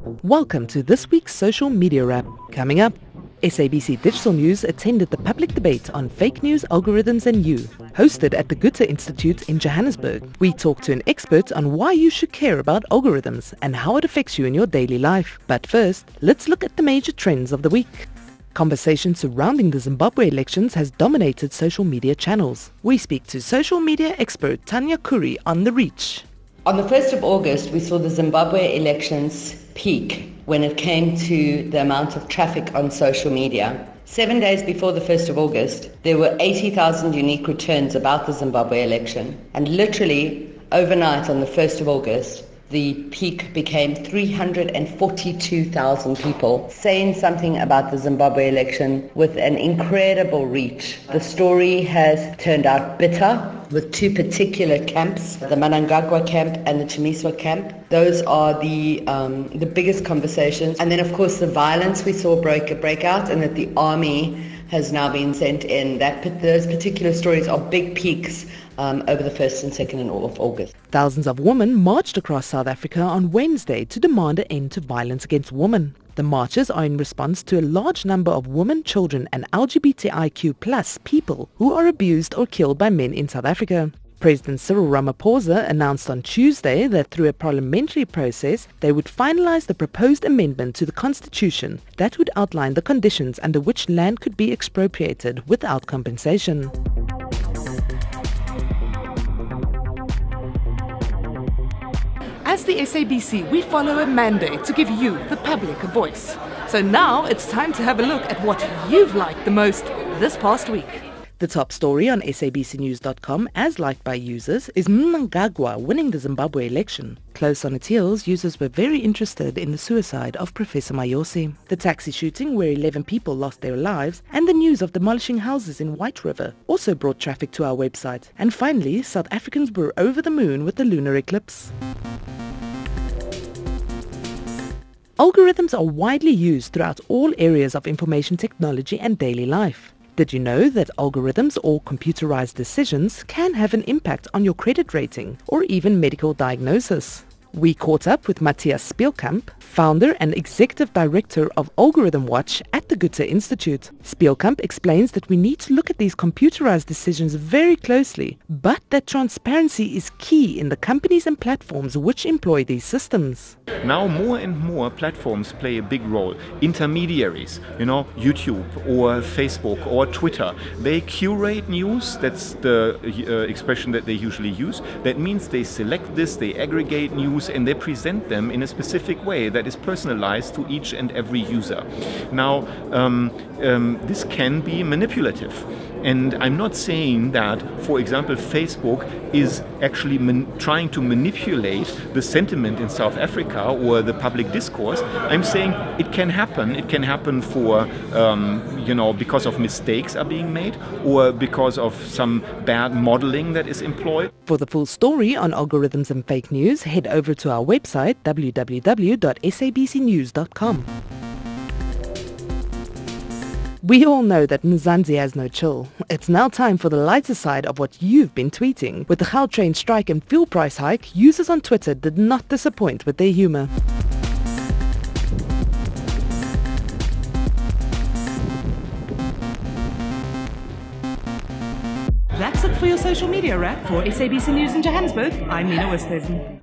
Welcome to this week's Social Media Wrap. Coming up, SABC Digital News attended the public debate on fake news algorithms and you, hosted at the Goethe Institut in Johannesburg. We talk to an expert on why you should care about algorithms and how it affects you in your daily life. But first, let's look at the major trends of the week. Conversation surrounding the Zimbabwe elections has dominated social media channels. We speak to social media expert Tanya Kuri on The Reach. On the 1st of August, we saw the Zimbabwe elections peak when it came to the amount of traffic on social media. 7 days before the 1st of August, there were 80,000 unique returns about the Zimbabwe election. And literally overnight on the 1st of August, the peak became 342,000 people saying something about the Zimbabwe election with an incredible reach. The story has turned out bitter with two particular camps, the Mnangagwa camp and the Chimiswa camp. Those are the biggest conversations. And then, of course, the violence we saw break out, and that the army has now been sent in. Those particular stories are big peaks over the 1st and 2nd of August. Thousands of women marched across South Africa on Wednesday to demand an end to violence against women. The marches are in response to a large number of women, children and LGBTIQ+ people who are abused or killed by men in South Africa. President Cyril Ramaphosa announced on Tuesday that through a parliamentary process, they would finalize the proposed amendment to the Constitution that would outline the conditions under which land could be expropriated without compensation. As the SABC, we follow a mandate to give you, the public, a voice. So now it's time to have a look at what you've liked the most this past week. The top story on sabcnews.com, as liked by users, is Mnangagwa winning the Zimbabwe election. Close on its heels, users were very interested in the suicide of Professor Mayosi, the taxi shooting where 11 people lost their lives, and the news of demolishing houses in White River also brought traffic to our website. And finally, South Africans were over the moon with the lunar eclipse. Algorithms are widely used throughout all areas of information technology and daily life. Did you know that algorithms or computerized decisions can have an impact on your credit rating or even medical diagnosis? We caught up with Matthias Spielkamp, founder and executive director of Algorithm Watch at the Goethe Institut. Spielkamp explains that we need to look at these computerized decisions very closely, but that transparency is key in the companies and platforms which employ these systems. Now more and more platforms play a big role. Intermediaries, YouTube or Facebook or Twitter, they curate news. That's the expression that they usually use. That means they select this, they aggregate news, and they present them in a specific way that is personalized to each and every user. Now, this can be manipulative. And I'm not saying that, for example, Facebook is actually trying to manipulate the sentiment in South Africa or the public discourse. I'm saying it can happen. It can happen for, because of mistakes are being made or because of some bad modeling that is employed. For the full story on algorithms and fake news, head over to our website www.sabcnews.com. We all know that Mzansi has no chill. It's now time for the lighter side of what you've been tweeting. With the Gautrain strike and fuel price hike, users on Twitter did not disappoint with their humor. That's it for your social media wrap for SABC News in Johannesburg. I'm Nina Oosthuizen.